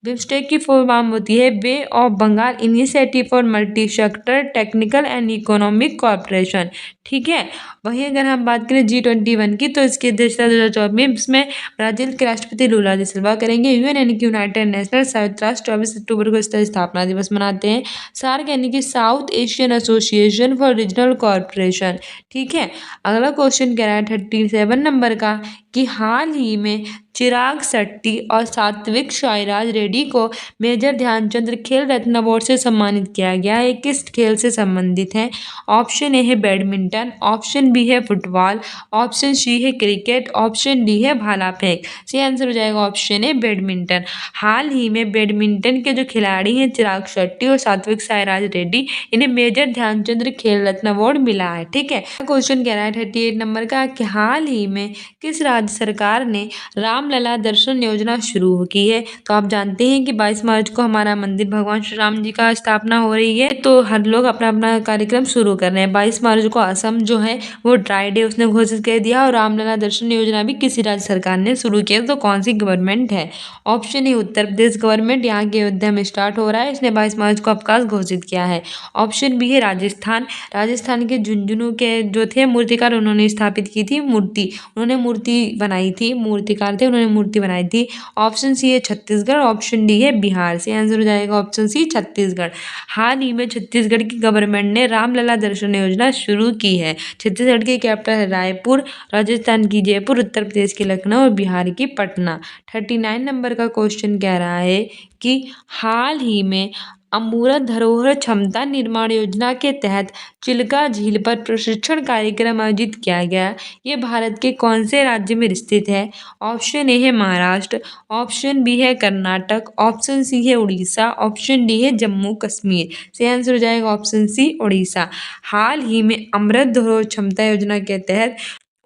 बिम्स्टेक की फुल फॉर्म होती है bay of Bengal initiative for multi sector technical and economic corporation. ठीक है। वहीं अगर हम बात करें G21 की तो इसकी अध्यक्षता 2024 में ब्राजील के राष्ट्रपति लूला दा सिल्वा करेंगे। यूएन यानी कि यूनाइटेड नेशनल संयुक्त राष्ट्र 24 अक्टूबर को इसका स्थापना दिवस मनाते हैं। सार्क यानी कि south Asian association for regional corporation. ठीक है। अगला क्वेश्चन कह रहा है 37 नंबर का कि हाल ही में चिराग शेट्टी और सात्विक साईराज रेड्डी को मेजर ध्यानचंद खेल रत्न अवार्ड से सम्मानित किया गया है। किस खेल से संबंधित है। ऑप्शन ए है बैडमिंटन, ऑप्शन बी है फुटबॉल, ऑप्शन सी है क्रिकेट, ऑप्शन डी है भाला फेंक। सही आंसर हो जाएगा ऑप्शन ए बैडमिंटन। हाल ही में बैडमिंटन के जो खिलाड़ी हैं चिराग शेट्टी और सात्विक साईराज रेड्डी, इन्हें मेजर ध्यानचंद खेल रत्न अवार्ड मिला है। ठीक है। क्वेश्चन कह रहा है 38 नंबर का कि हाल ही में किस राज्य सरकार ने रामलला दर्शन योजना शुरू की है। तो आप जानते हैं कि 22 मार्च को हमारा मंदिर भगवान श्री राम जी का स्थापना हो रही है, तो हर लोग अपना अपना कार्यक्रम शुरू कर रहे हैं। 22 मार्च को असम जो है वो ड्राई डे उसने घोषित कर दिया और रामलला दर्शन योजना भी किसी राज्य सरकार ने शुरू किया। तो कौन सी गवर्नमेंट है। ऑप्शन ए उत्तर प्रदेश गवर्नमेंट, यहाँ के अयोध्या में स्टार्ट हो रहा है, इसने 22 मार्च को अवकाश घोषित किया है। ऑप्शन बी है राजस्थान, राजस्थान के झुंझुनू के जो थे मूर्तिकार उन्होंने स्थापित की थी मूर्ति, उन्होंने मूर्ति बनाई थी, मूर्तिकार थे उन्होंने मूर्ति बनाई थी। ऑप्शन सी है छत्तीसगढ़, ऑप्शन डी है बिहार। से आंसर हो जाएगा ऑप्शन सी छत्तीसगढ़। हाल ही में छत्तीसगढ़ की गवर्नमेंट ने रामलला दर्शन योजना शुरू की है। छत्तीसगढ़ की कैपिटल है रायपुर, राजस्थान की जयपुर, उत्तर प्रदेश की लखनऊ और बिहार की पटना। 39 नंबर का क्वेश्चन कह रहा है कि हाल ही में अमूर्त धरोहर क्षमता निर्माण योजना के तहत चिल्का झील पर प्रशिक्षण कार्यक्रम आयोजित किया गया। ये भारत के कौन से राज्य में स्थित है। ऑप्शन ए है महाराष्ट्र, ऑप्शन बी है कर्नाटक, ऑप्शन सी है उड़ीसा, ऑप्शन डी है जम्मू कश्मीर। सही आंसर हो जाएगा ऑप्शन सी उड़ीसा। हाल ही में अमृत धरोहर क्षमता योजना के तहत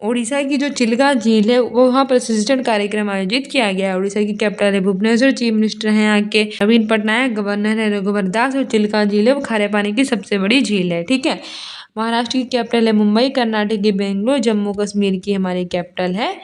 उड़ीसा की जो चिल्का झील है वो वहाँ प्रशिक्षण कार्यक्रम आयोजित किया गया है। उड़ीसा की कैपिटल है भुवनेश्वर, चीफ मिनिस्टर हैं यहाँ के नवीन पटनायक, गवर्नर है रघुवर दास और चिल्का झील है वो खारे पानी की सबसे बड़ी झील है। ठीक है। महाराष्ट्र की कैपिटल है मुंबई, कर्नाटक की बेंगलोर, जम्मू कश्मीर की हमारी कैपिटल है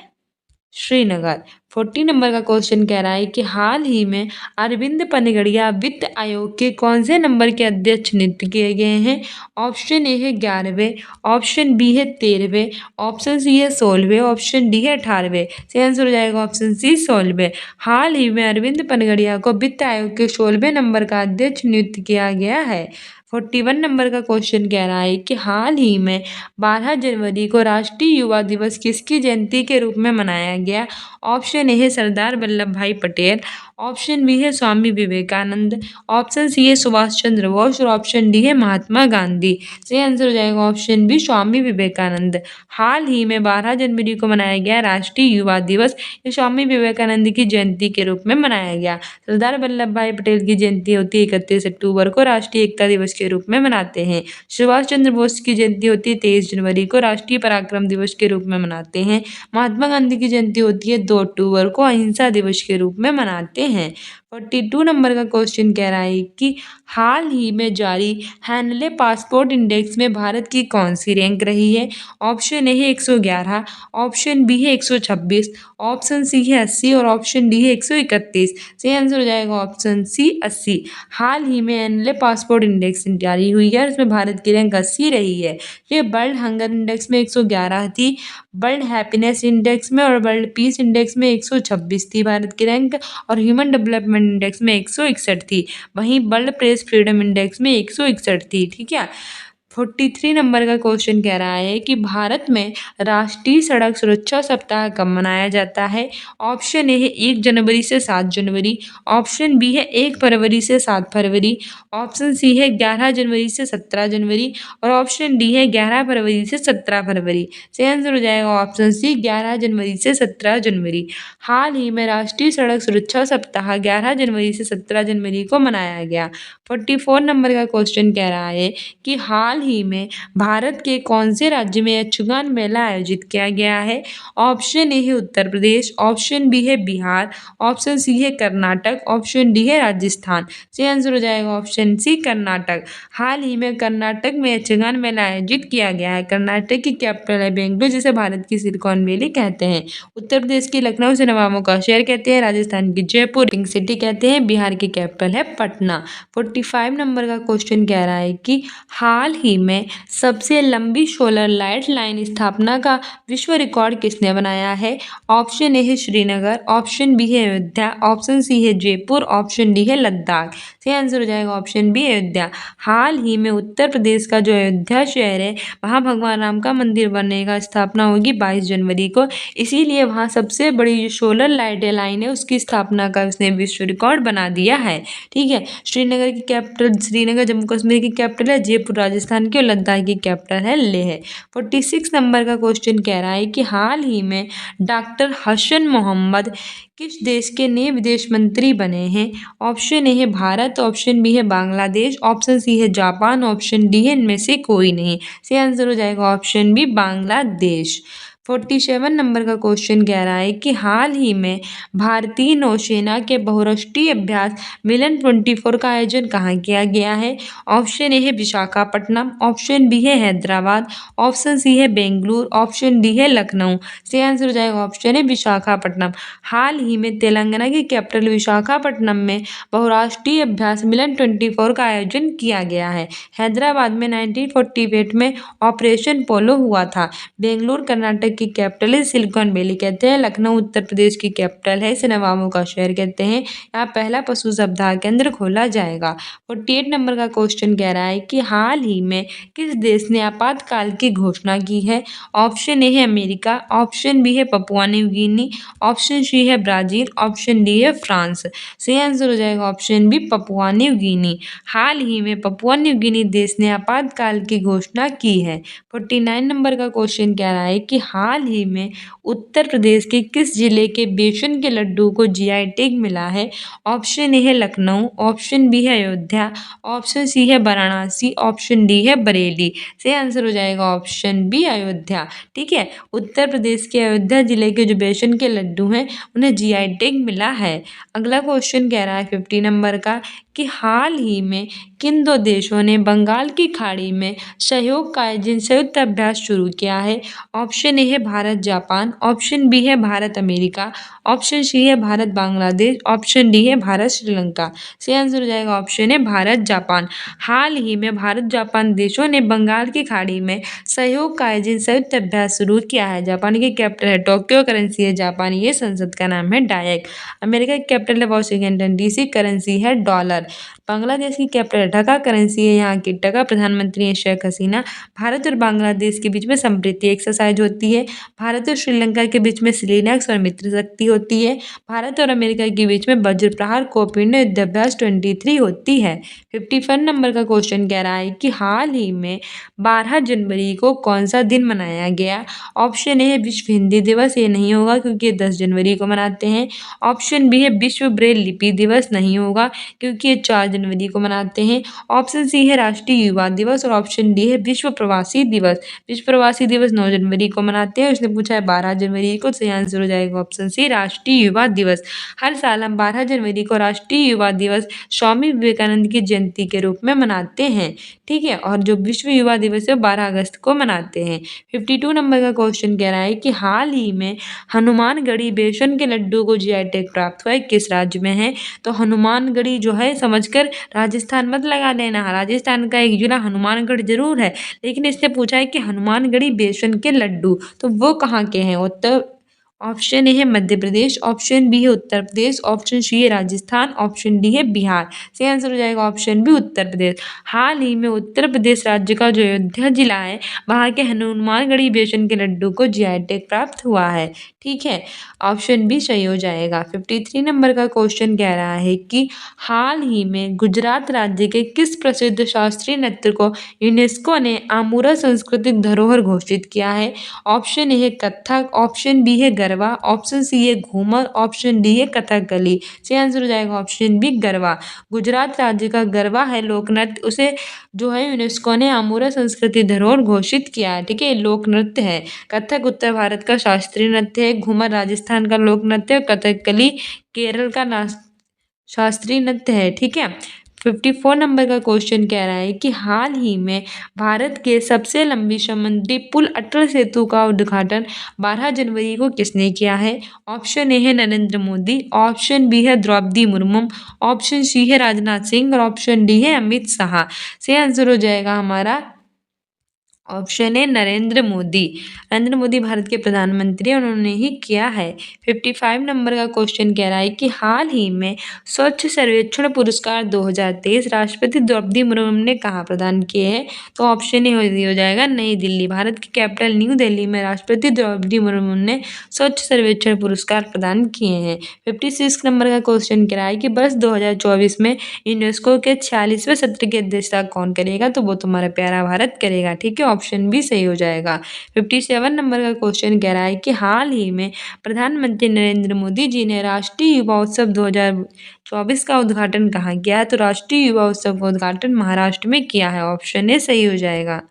श्रीनगर। 40 नंबर का क्वेश्चन कह रहा है कि हाल ही में अरविंद पनगड़िया वित्त आयोग के कौन से नंबर के अध्यक्ष नियुक्त किए गए हैं। ऑप्शन ए है 11वें, ऑप्शन बी है 13वें, ऑप्शन सी है 16वें, ऑप्शन डी है 18वें। सही आंसर हो जाएगा ऑप्शन सी 16वें। हाल ही में अरविंद पनगड़िया को वित्त आयोग के 16वें नंबर का अध्यक्ष नियुक्त किया गया है। 41 नंबर का क्वेश्चन कह रहा है कि हाल ही में 12 जनवरी को राष्ट्रीय युवा दिवस किसकी जयंती के रूप में मनाया गया। ऑप्शन ए है सरदार वल्लभ भाई पटेल, ऑप्शन बी है स्वामी विवेकानंद, ऑप्शन सी है सुभाष चंद्र बोस और ऑप्शन डी है महात्मा गांधी। सही आंसर हो जाएगा ऑप्शन बी स्वामी विवेकानंद। हाल ही में 12 जनवरी को मनाया गया राष्ट्रीय युवा दिवस, ये स्वामी विवेकानंद की जयंती के रूप में मनाया गया। सरदार वल्लभ भाई पटेल की जयंती होती है 31 अक्टूबर को, राष्ट्रीय एकता दिवस के रूप में मनाते हैं। सुभाष चंद्र बोस की जयंती होती है 23 जनवरी को, राष्ट्रीय पराक्रम दिवस के रूप में मनाते हैं। महात्मा गांधी की जयंती होती है 2 अक्टूबर को, अहिंसा दिवस के रूप में मनाते हैं। 42 नंबर का क्वेश्चन कह रहा है कि हाल ही में जारी हैंडले पासपोर्ट इंडेक्स में भारत की कौन सी रैंक रही है। ऑप्शन ए है 111, ऑप्शन बी है 126, ऑप्शन सी है 80 और ऑप्शन डी है 131। सही आंसर हो जाएगा ऑप्शन सी 80। हाल ही में हैंडले पासपोर्ट इंडेक्स जारी हुई है, इसमें भारत की रैंक 80 रही है। ये वर्ल्ड हंगर इंडेक्स में 111 थी, वर्ल्ड हैप्पीनेस इंडेक्स में और वर्ल्ड पीस इंडेक्स में 126 थी भारत की रैंक, और ह्यूमन डेवलपमेंट इंडेक्स में 161 थी। वहीं वर्ल्ड प्रेस फ्रीडम इंडेक्स में 161 थी। ठीक है। 43 नंबर का क्वेश्चन कह रहा है कि भारत में राष्ट्रीय सड़क सुरक्षा सप्ताह कब मनाया जाता है। ऑप्शन ए है 1 जनवरी से 7 जनवरी, ऑप्शन बी है 1 फरवरी से 7 फरवरी, ऑप्शन सी है 11 जनवरी से 17 जनवरी और ऑप्शन डी है 11 फरवरी से 17 फरवरी। सही आंसर हो जाएगा ऑप्शन सी 11 जनवरी से 17 जनवरी। हाल ही में राष्ट्रीय सड़क सुरक्षा सप्ताह 11 जनवरी से 17 जनवरी को मनाया गया। 44 नंबर का क्वेश्चन कह रहा है कि हाल ही में भारत के कौन से राज्य में यक्षगान मेला आयोजित किया गया है। ऑप्शन ए है उत्तर प्रदेश, ऑप्शन बी है बिहार, ऑप्शन सी है कर्नाटक, ऑप्शन डी है राजस्थान। सही आंसर हो जाएगा ऑप्शन सी कर्नाटक। हाल ही में कर्नाटक में यक्षगान मेला आयोजित किया गया है। कर्नाटक की कैपिटल है बेंगलुरु, जिसे भारत की सिलिकॉन वैली कहते हैं। उत्तर प्रदेश की लखनऊ से नवाबों का शहर कहते हैं। राजस्थान की जयपुर पिंक सिटी कहते हैं। बिहार की कैपिटल है पटना। 45 नंबर का क्वेश्चन कह रहा है कि हाल ही में सबसे लंबी सोलर लाइट लाइन स्थापना का विश्व रिकॉर्ड किसने बनाया है। ऑप्शन ए है श्रीनगर, ऑप्शन बी है अयोध्या, ऑप्शन सी है जयपुर, ऑप्शन डी है लद्दाख। सही आंसर हो जाएगा ऑप्शन बी अयोध्या। हाल ही में उत्तर प्रदेश का जो अयोध्या शहर है वहाँ भगवान राम का मंदिर बनने का स्थापना होगी 22 जनवरी को। इसीलिए वहाँ सबसे बड़ी जो सोलर लाइट लाइन है उसकी स्थापना का उसने विश्व रिकॉर्ड बना दिया है। ठीक है, श्रीनगर की कैपिटल श्रीनगर जम्मू कश्मीर की कैपिटल है, जयपुर राजस्थान की और लद्दाख की कैपिटल है लेह है। 46 नंबर का क्वेश्चन कह रहा है कि हाल ही में डॉक्टर हसन मोहम्मद किस देश के नए विदेश मंत्री बने हैं। ऑप्शन ए है भारत, ऑप्शन बी है बांग्लादेश, ऑप्शन सी है जापान, ऑप्शन डी है इनमें से कोई नहीं। सही आंसर हो जाएगा ऑप्शन बी बांग्लादेश। 47 नंबर का क्वेश्चन कह रहा है कि हाल ही में भारतीय नौसेना के बहुराष्ट्रीय अभ्यास मिलन 24 का आयोजन कहाँ किया गया है। ऑप्शन ए है विशाखापट्टनम, ऑप्शन बी है हैदराबाद, ऑप्शन सी है बेंगलुरु, ऑप्शन डी है लखनऊ। सही आंसर हो जाएगा ऑप्शन है विशाखापट्टनम। हाल ही में तेलंगाना की कैपिटल विशाखापट्टनम में बहुराष्ट्रीय अभ्यास मिलन 24 का आयोजन किया गया है। हैदराबाद में 1948 में ऑपरेशन पोलो हुआ था। बेंगलुरु कर्नाटक की कैपिटल है, सिलिकॉन वैली कहते हैं। लखनऊ उत्तर प्रदेश की कैपिटल है, इसे नवाबों का शहर कहते हैं। यहाँ पहला पशु सप्ताह केंद्र खोला जाएगा। 48 नंबर का क्वेश्चन कह रहा है कि हाल ही में किस देश ने आपातकाल की घोषणा की है। ऑप्शन ए है अमेरिका, ऑप्शन बी है Papua New Guinea, option C है ब्राजील, ऑप्शन डी है फ्रांस। सही आंसर हो जाएगा option B Papua New Guinea. हाल ही में पपुआ न्यू गिनी देश ने आपातकाल की घोषणा की है। 49 नंबर का क्वेश्चन कह रहा है कि हाल ही में उत्तर प्रदेश के किस जिले के बेसन के लड्डू को जीआई टैग मिला है। ऑप्शन ए है लखनऊ, ऑप्शन बी है अयोध्या, ऑप्शन सी है वाराणसी, ऑप्शन डी है बरेली। सही आंसर हो जाएगा ऑप्शन बी अयोध्या। ठीक है, उत्तर प्रदेश के अयोध्या जिले के जो बेसन के लड्डू हैं उन्हें जीआई टैग मिला है। अगला क्वेश्चन कह रहा है 50 नंबर का कि हाल ही में किन दो देशों ने बंगाल की खाड़ी में सहयोग का संयुक्त अभ्यास शुरू किया है। ऑप्शन ए है भारत जापान, ऑप्शन बी है भारत अमेरिका, ऑप्शन सी है भारत बांग्लादेश, ऑप्शन डी है भारत श्रीलंका। सही आंसर हो जाएगा ऑप्शन है भारत जापान। हाल ही में भारत जापान देशों ने बंगाल की खाड़ी में सहयोग का संयुक्त अभ्यास शुरू किया है। जापान की कैपिटल है टोक्यो, करेंसी है जापानी, ये संसद का नाम है डायक। अमेरिका की कैपिटल है वाशिंगटन डीसी, करेंसी है डॉलर। बांग्लादेश की कैपिटल ढाका, करेंसी है यहाँ की टका, प्रधानमंत्री है शेख हसीना। भारत और बांग्लादेश के बीच में संप्रीति एक्सरसाइज होती है। भारत और श्रीलंका के बीच में सिलिनक्स और मित्र शक्ति होती है। भारत और अमेरिका के बीच में वज्र प्रहार कौपीर्ण युद्धाभ्यास 23 होती है। 51 नंबर का क्वेश्चन कह रहा है कि हाल ही में 12 जनवरी को कौन सा दिन मनाया गया। ऑप्शन ए है विश्व हिंदी दिवस, ये नहीं होगा क्योंकि 10 जनवरी को मनाते हैं। ऑप्शन बी है विश्व ब्रेल लिपि दिवस, नहीं होगा क्योंकि ये 4 जनवरी को मनाते हैं। ऑप्शन सी है राष्ट्रीय युवा दिवस और ऑप्शन डी है विश्व प्रवासी दिवस। विश्व प्रवासी दिवस 9 जनवरी को मनाते हैं। उसने पूछा है 12 जनवरी को, सही आंसर हो जाएगा ऑप्शन सी राष्ट्रीय युवा दिवस। हर साल हम 12 जनवरी को राष्ट्रीय युवा दिवस स्वामी विवेकानंद की जयंती के रूप में मनाते हैं। ठीक है, और जो विश्व युवा दिवस है 12 अगस्त को मनाते हैं। 52 नंबर का क्वेश्चन कह रहा है कि हाल ही में हनुमानगढ़ी बेसन के लड्डू को जीआई टैग प्राप्त हुआ है, किस राज्य में है। तो हनुमानगढ़ी जो है समझकर राजस्थान मत लगा देना, राजस्थान का एक जिला हनुमानगढ़ जरूर है, लेकिन इससे पूछा है कि हनुमानगढ़ी बेसन के लड्डू तो वो कहाँ के हैं। ऑप्शन ए है मध्य प्रदेश, ऑप्शन बी है उत्तर प्रदेश, ऑप्शन सी है राजस्थान, ऑप्शन डी है बिहार। सही आंसर हो जाएगा ऑप्शन बी उत्तर प्रदेश। हाल ही में उत्तर प्रदेश राज्य का जो अयोध्या जिला है वहाँ के हनुमानगढ़ी बेसन के लड्डू को जीआई टैग प्राप्त हुआ है। ठीक है, ऑप्शन बी सही हो जाएगा। 53 नंबर का क्वेश्चन कह रहा है कि हाल ही में गुजरात राज्य के किस प्रसिद्ध शास्त्रीय नृत्य को यूनेस्को ने अमूर्त सांस्कृतिक धरोहर घोषित किया है। ऑप्शन ए है कथक, ऑप्शन बी है गरबा, ऑप्शन सी है घूमर, ऑप्शन डी है कथकली। सही आंसर हो जाएगा ऑप्शन बी गरबा। गुजरात राज्य का गरबा है लोक नृत्य, उसे जो है यूनेस्को ने अमूर्त संस्कृति धरोहर घोषित किया है। ठीक है, लोक नृत्य है। कथक उत्तर भारत का शास्त्रीय नृत्य है, घूमर राजस्थान का लोक नृत्य है, कथकली केरल का शास्त्रीय नृत्य है। ठीक है, 54 नंबर का क्वेश्चन कह रहा है कि हाल ही में भारत के सबसे लंबी समुद्री पुल अटल सेतु का उद्घाटन 12 जनवरी को किसने किया है। ऑप्शन ए है नरेंद्र मोदी, ऑप्शन बी है द्रौपदी मुर्मू, ऑप्शन सी है राजनाथ सिंह और ऑप्शन डी है अमित शाह। सही आंसर हो जाएगा हमारा ऑप्शन है नरेंद्र मोदी। नरेंद्र मोदी भारत के प्रधानमंत्री हैं, उन्होंने ही किया है। 55 नंबर का क्वेश्चन कह रहा है कि हाल ही में स्वच्छ सर्वेक्षण पुरस्कार 2023 राष्ट्रपति द्रौपदी मुर्मू ने कहाँ प्रदान किए हैं। तो ऑप्शन ए हो जाएगा नई दिल्ली। भारत की कैपिटल न्यू दिल्ली में राष्ट्रपति द्रौपदी मुर्मू ने स्वच्छ सर्वेक्षण पुरस्कार प्रदान किए हैं। 56 नंबर का क्वेश्चन कह रहा है कि वर्ष 2024 में यूनेस्को के 46वें सत्र की अध्यक्षता कौन करेगा। तो वो तुम्हारा प्यारा भारत करेगा। ठीक है, ऑप्शन भी सही हो जाएगा। 57 नंबर का क्वेश्चन कह रहा है कि हाल ही में प्रधानमंत्री नरेंद्र मोदी जी ने राष्ट्रीय युवा उत्सव 2024 का उद्घाटन कहाँ किया है। तो राष्ट्रीय युवा उत्सव का उद्घाटन महाराष्ट्र में किया है। ऑप्शन ए सही हो जाएगा।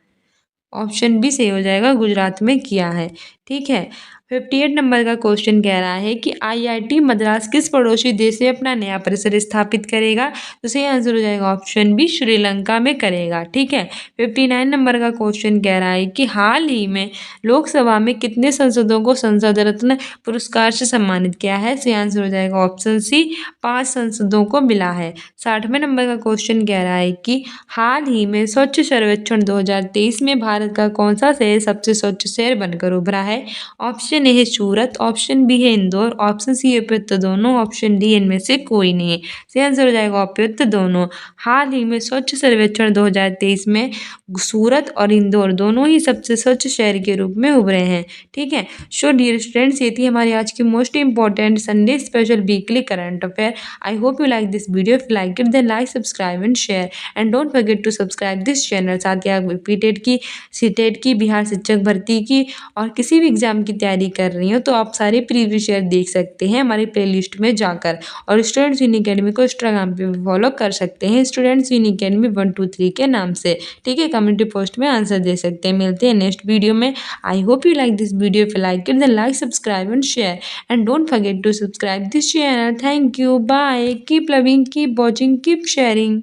ऑप्शन बी सही हो जाएगा, गुजरात में किया है। ठीक है, 58 नंबर का क्वेश्चन कह रहा है कि आईआईटी मद्रास किस पड़ोसी देश में अपना नया परिसर स्थापित करेगा। तो सही आंसर हो जाएगा ऑप्शन बी श्रीलंका में करेगा। ठीक है, 59 नंबर का क्वेश्चन कह रहा है कि हाल ही में लोकसभा में कितने सांसदों को संसद रत्न पुरस्कार से सम्मानित किया है। सही आंसर हो जाएगा ऑप्शन सी 5 सांसदों को मिला है। 60वें नंबर का क्वेश्चन कह रहा है कि हाल ही में स्वच्छ सर्वेक्षण 2023 में भारत का कौन सा शहर सबसे स्वच्छ शहर बनकर उभरा है। ऑप्शन ए है सूरत, ऑप्शन बी है इंदौर, ऑप्शन सी है उपयुक्त दोनों, ऑप्शन डी इनमें से कोई नहीं। सही आंसर हो जाएगा उपयुक्त दोनों। हाल ही में स्वच्छ सर्वेक्षण 2023 में सूरत और इंदौर दोनों ही सबसे स्वच्छ शहर के रूप में उभरे हैं। ठीक है, सो डियर स्टूडेंट्स, ये थी हमारी आज की most important Sunday special weekly current affair. I hope you like this video. If like it then like, subscribe and share and don't forget to subscribe this channel. साथ ही आप repeated की, CTET की, बिहार शिक्षक भर्ती की और किसी भी एग्जाम की तैयारी कर रही हो तो आप सारे प्रीवियस ईयर देख सकते हैं हमारी प्लेलिस्ट में जाकर। और स्टूडेंट्स इन अकेडमी को इंस्टाग्राम पे भी फॉलो कर सकते हैं, स्टूडेंट्स इन अकेडमी 123 के नाम से। ठीक है, कम्युनिटी पोस्ट में आंसर दे सकते हैं। मिलते हैं नेक्स्ट वीडियो में। I hope you like this video. If you like it then like, subscribe and share and don't forget to subscribe this channel. Thank you, bye, keep loving, keep watching, keep sharing.